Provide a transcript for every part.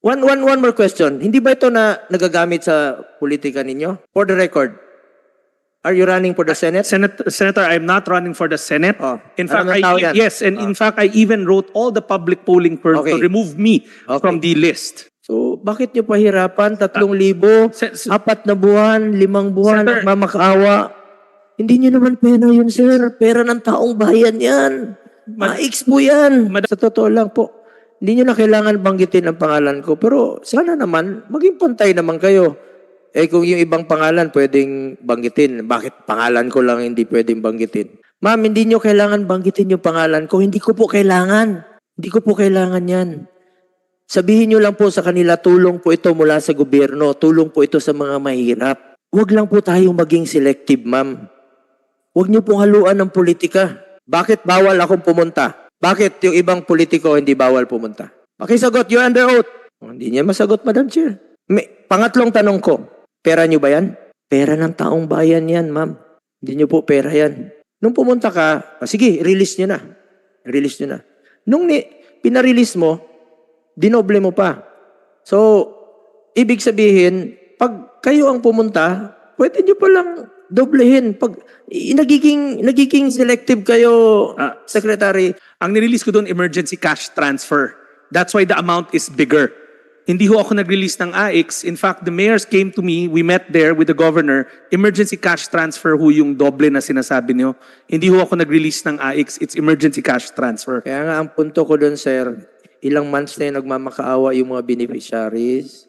One more question. Hindi ba ito na nagagamit sa politika ninyo? For the record, are you running for the Senate? Senator, I'm not running for the Senate. Oh, In ano fact, naman tao yan? yes, and in fact, I even wrote all the public polling firms Okay. to remove me Okay. from the list. So, bakit nyo pahirapan? 3,000, Sen- 4 na buwan, 5 buwan, Senator- mamakaawa. Hindi nyo naman pera yun, sir. Pera ng taong bayan yan. Maix po yan. Sa totoo lang po, hindi nyo na kailangan banggitin ang pangalan ko. Pero sana naman, maging pantay naman kayo. Eh kung yung ibang pangalan pwedeng banggitin, bakit pangalan ko lang hindi pwedeng banggitin? Ma'am, hindi nyo kailangan banggitin yung pangalan ko. Hindi ko po kailangan. Hindi ko po kailangan yan. Sabihin nyo lang po sa kanila, tulong po ito mula sa gobyerno. Tulong po ito sa mga mahirap. Huwag lang po tayong maging selective, ma'am. Huwag nyo pong haluan ng politika. Bakit bawal akong pumunta? Bakit yung ibang politiko hindi bawal pumunta? Pakisagot, you're under oath. Hindi niya masagot, Madam Chair. Pangatlong tanong ko, pera nyo ba yan? Pera ng taong bayan yan, ma'am. Hindi nyo po pera yan. Nung pumunta ka, sige, release nyo na. Release nyo na. Nung pinarelease mo, dinoble mo pa. So, ibig sabihin, pag kayo ang pumunta, pwede nyo palang doblehin. Pag nagiging selective kayo, Secretary. Ang nirelease ko doon, emergency cash transfer. That's why the amount is bigger. Hindi ho ako nag-release ng AIX. In fact, the mayors came to me, we met there with the governor, emergency cash transfer ho yung doble na sinasabi niyo. Hindi ho ako nag-release ng AIX, it's emergency cash transfer. Kaya nga, ang punto ko doon, sir, ilang months na yung nagmamakaawa yung mga beneficiaries.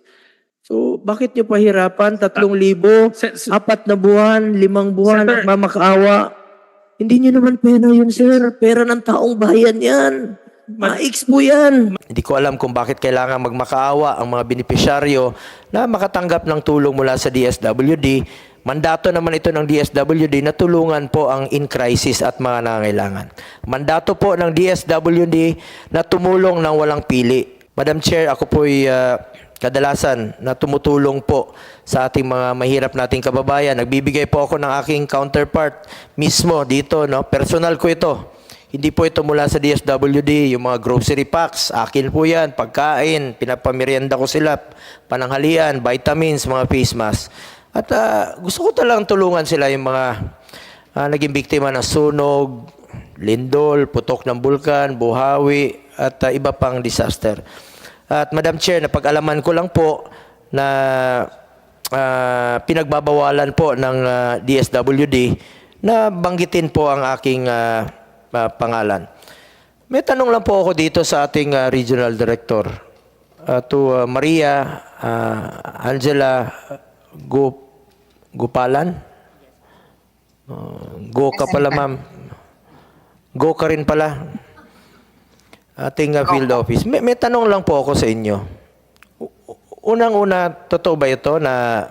So, bakit nyo pahirapan? 3,000, 4 na buwan, 5 buwan, Senator- nagmamakaawa. Hindi nyo naman pera yun, sir. Pera ng taong bayan yan. Maix po yan. Hindi ko alam kung bakit kailangan magmakaawa ang mga benepisyaryo na makatanggap ng tulong mula sa DSWD. Mandato naman ito ng DSWD na tulungan po ang in-crisis at mga nangangailangan. Mandato po ng DSWD na tumulong ng walang pili. Madam Chair, ako po'y kadalasan na tumutulong po sa ating mga mahirap nating kababayan. Nagbibigay po ako ng aking counterpart mismo dito, no? Personal ko ito. Hindi po ito mula sa DSWD, yung mga grocery packs, akin po yan, pagkain, pinapamerienda ko sila, pananghalian, vitamins, mga face mask. At gusto ko talang tulungan sila yung mga naging biktima ng sunog, lindol, putok ng bulkan, buhawi, at iba pang disaster. At Madam Chair, napag-alaman ko lang po na pinagbabawalan po ng DSWD na banggitin po ang aking pangalan. May tanong lang po ako dito sa ating Regional Director, to Maria Angela Gupalan. Go ka pala, ma'am. Go ka rin pala. Ating field office. May tanong lang po ako sa inyo. Unang-una, totoo ba ito na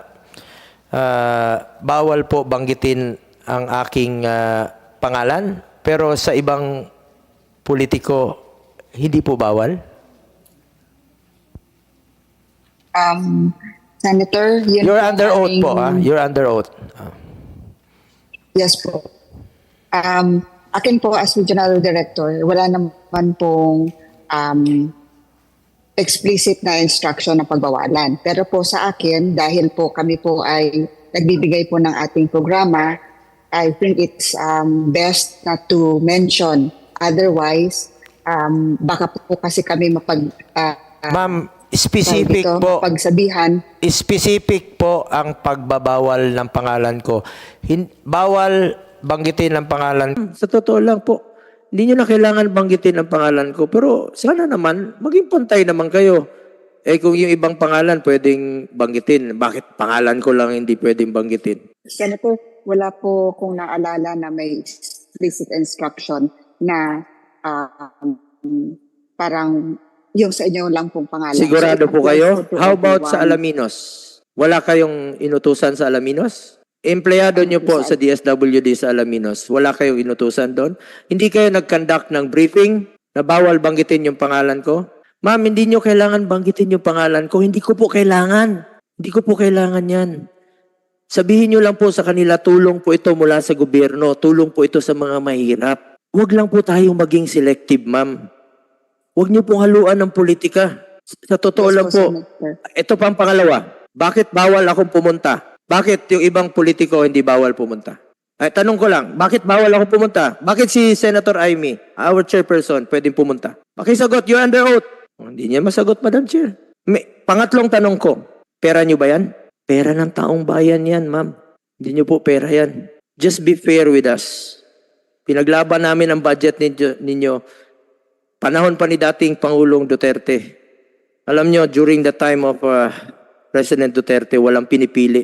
bawal po banggitin ang aking pangalan? Pero sa ibang politiko, hindi po bawal? Senator, You're under oath po, You're under oath. Yes po. Akin po as Regional Director, wala naman pong explicit na instruction na pagbawalan. Pero po sa akin, dahil po kami po ay nagbibigay po ng ating programa, I think it's best not to mention. Otherwise, baka po kasi kami Ma'am, specific po. pagsabihan. Specific po ang pagbabawal ng pangalan ko. Bawal banggitin ang pangalan. Sa totoo lang po, hindi nyo na kailangan banggitin ang pangalan ko. Pero sana naman, maging pantay naman kayo. Eh kung yung ibang pangalan pwedeng banggitin, bakit pangalan ko lang hindi pwedeng banggitin? Senator, wala po kung naalala na may explicit instruction na parang yung sa inyo lang pong pangalan. Sigurado So, po kayo? to How about sa everyone. Alaminos? Wala kayong inutusan sa Alaminos? Empleyado nyo po sa DSWD sa Alaminos. Wala kayong inutusan doon? Hindi kayo nag-conduct ng briefing na bawal banggitin yung pangalan ko? Ma'am, hindi nyo kailangan banggitin yung pangalan ko. Hindi ko po kailangan. Hindi ko po kailangan yan. Sabihin nyo lang po sa kanila, tulong po ito mula sa gobyerno. Tulong po ito sa mga mahirap. Huwag lang po tayong maging selective, ma'am. Huwag nyo pong haluan ng politika. Sa totoo Yes lang po, Senator. ito pang pangalawa. Bakit bawal akong pumunta? Bakit yung ibang politiko hindi bawal pumunta? Ay, tanong ko lang, bakit bawal ako pumunta? Bakit si Senator Amy, our chairperson, pwedeng pumunta? Pakisagot, you're under oath. Oh, hindi niya masagot, Madam Chair. Pangatlong tanong ko, pera niyo ba yan? Pera ng taong bayan yan, ma'am. Hindi niyo po pera yan. Just be fair with us. Pinaglaban namin ang budget ninyo panahon pa ni dating Pangulong Duterte. Alam nyo, during the time of President Duterte, walang pinipili.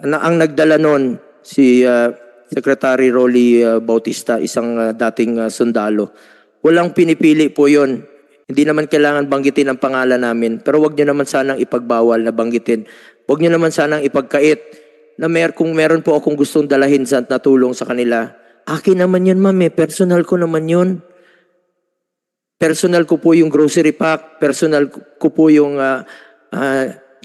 Ang nagdala noon, si Secretary Rolly Bautista, isang dating sundalo. Walang pinipili po yon. Hindi naman kailangan banggitin ang pangalan namin, pero wag nyo naman sanang ipagbawal na banggitin. Wag nyo naman sanang ipagkait na kung meron po akong gustong dalahin sa natulong sa kanila. Akin naman yun, ma'am, personal ko naman yun. Personal ko po yung grocery pack, personal ko po yung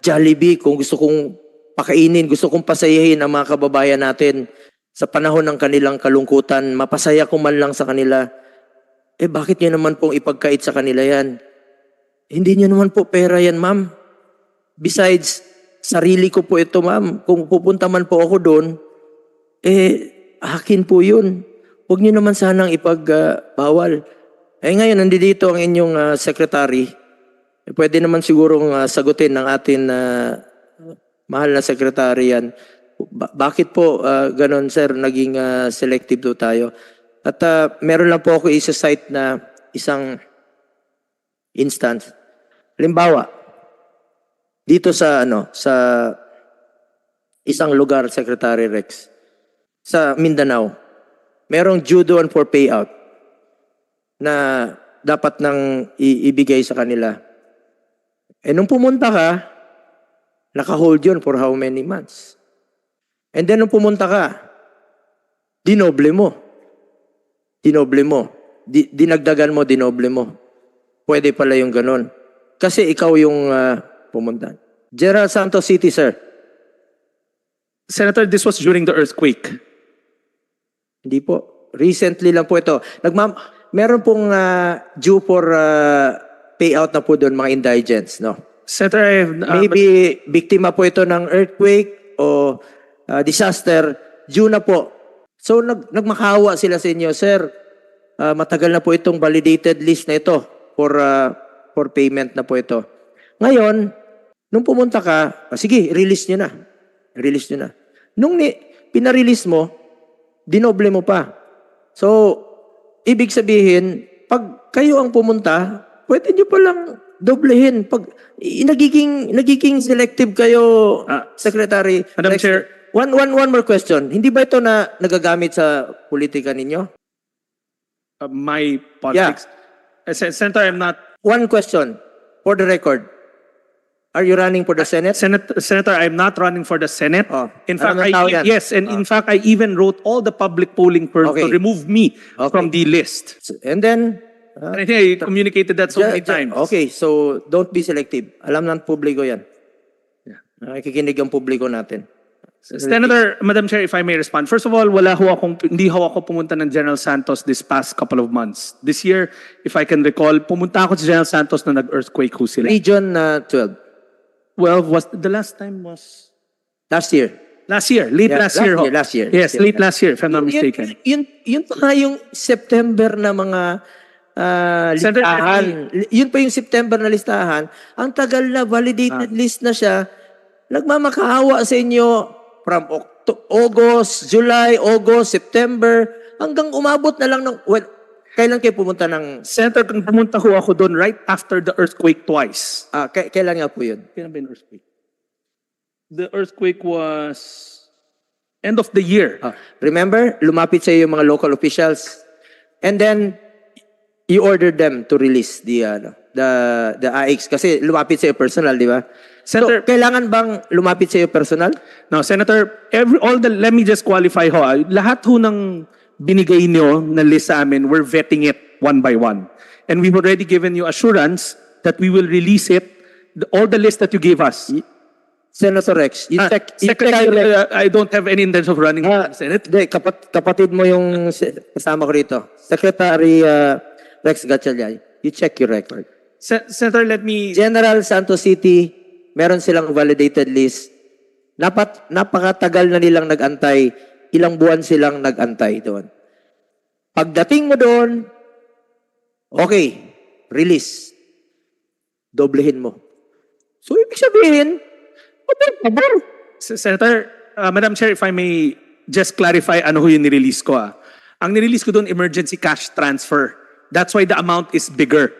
Jollibee, kung gusto kong pakainin, gusto kong pasayahin ang mga kababayan natin sa panahon ng kanilang kalungkutan, mapasaya ko man lang sa kanila. Bakit nyo naman pong ipagkait sa kanila yan? Hindi nyo naman po pera yan, ma'am. Besides, sarili ko po ito, ma'am. Kung pupunta man po ako doon, akin po yun. Huwag nyo naman sanang ipagbawal. Ngayon, nandito ang inyong secretary. Pwede naman sigurong sagutin ng atin mahal na secretary yan. Bakit po ganon, sir, naging selective do tayo? At meron lang po ako isa-cite na isang instance. Halimbawa, dito sa isang lugar, Secretary Rex, sa Mindanao, merong due doon for payout na dapat nang ibigay sa kanila. Nung pumunta ka, naka-hold yun for how many months? And then nung pumunta ka, dinoble mo. Dinagdagan mo, dinoble mo. Pwede pala yung ganon. Kasi ikaw yung pumunta. General Santos City, sir. Senator, this was during the earthquake. Hindi po. Recently lang po ito. Meron pong due for payout na po doon, mga indigents, no? Senator, Maybe biktima po ito ng earthquake o disaster, due na po. So nagmakawa sila sa inyo, sir, matagal na po itong validated list na ito for payment na po ito. Ngayon, nung pumunta ka, sige, release nyo na. Release nyo na. Nung pinarelease mo, dinoble mo pa. So, ibig sabihin, pag kayo ang pumunta, pwede nyo palang doblehin. Pag nagiging selective kayo, Secretary. Madam Chair. One more question. Hindi ba ito na nagagamit sa politika ninyo? My politics. Senator, I'm not. One question for the record. Are you running for the Senate? Senator, I'm not running for the Senate. Oh, In fact, ano tao yan? yes, and in fact, I even wrote all the public polling firms Okay. to remove me Okay. from the list. And then, And I think I communicated that so many times. Okay, so don't be selective. Alam ng publiko yan. Nakikinig ang publiko natin. Senator, Madam Chair, if I may respond. First of all, hindi ho ako pumunta ng General Santos this past couple of months. This year, if I can recall, pumunta ako sa General Santos na nag-earthquake ho sila. Region 12. Well, the last time was Last year. last year, late Yeah, last year ho. last year. Yes, late last year, if I'm not mistaken. Yun pa nga yung September na mga Senator, listahan. Yun pa yung September na listahan. Ang tagal na, validated list na siya. Nagmamakaawa sa inyo from August, July, August, September, hanggang umabot na lang ng, kailan kayo pumunta ng, Senator, kung pumunta ho ako doon right after the earthquake twice. kailan nga po yun? Kailan ba yung earthquake? The earthquake was end of the year. Remember, lumapit sa iyo yung mga local officials, and then you ordered them to release the AX kasi lumapit sa iyo personal, di ba? Senator, So, kailangan bang lumapit sa iyo personal? no, Senator, let me just qualify ho. Lahat ho ng binigay niyo na list sa amin, we're vetting it one by one. And we've already given you assurance that we will release it, all the list that you gave us. Senator Rex, you check Secretary, your record. I don't have any intention of running for the Senate. Hindi, kapatid mo yung kasama ko rito. Secretary Rex Gatchalian, you check your record. Senator, let me... General Santos City, meron silang validated list. Napakatagal na nilang nag-antay. Ilang buwan silang nag-antay doon. Pagdating mo doon, okay, release. Doblehin mo. So, ibig sabihin, Senator, Madam Chair, if I may just clarify ano ho yung nirelease ko. Ang nirelease ko doon, emergency cash transfer. That's why the amount is bigger.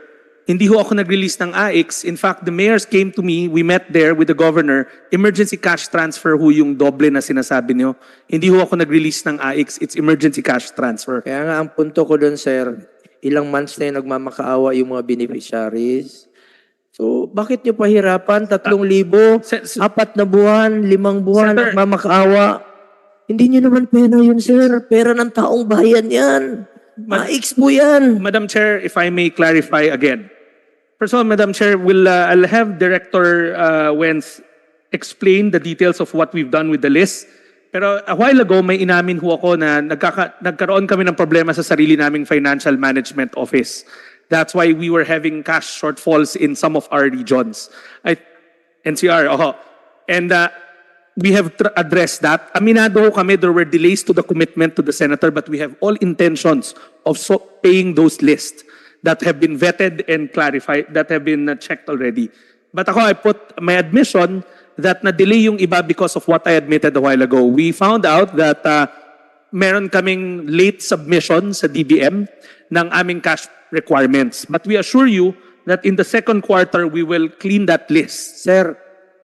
Hindi ho ako nag-release ng AIX. In fact, the mayors came to me, we met there with the governor, emergency cash transfer ho yung doble na sinasabi niyo. Hindi ho ako nag-release ng AIX, it's emergency cash transfer. Kaya nga ang punto ko doon, sir, ilang months na yung nagmamakaawa yung mga beneficiaries. So, bakit nyo pahirapan? 3,000, 4 na buwan, 5 buwan, Senator, nagmamakaawa. Hindi nyo naman pera yun, sir. Pera ng taong bayan yan. AIX po yan. Madam Chair, if I may clarify again. First of all, Madam Chair, I'll have Director Wenz explain the details of what we've done with the list. Pero a while ago, may inamin ho ako na nagkaroon kami ng problema sa sarili naming financial management office. That's why we were having cash shortfalls in some of our regions. NCR, And we have addressed that. Aminado ho kami, there were delays to the commitment to the Senator, but we have all intentions of paying those lists that have been vetted and clarified, that have been checked already. But I put my admission that na-delay yung iba because of what I admitted a while ago. We found out that meron kaming late submission sa DBM ng aming cash requirements. But we assure you that in the second quarter, we will clean that list. Sir,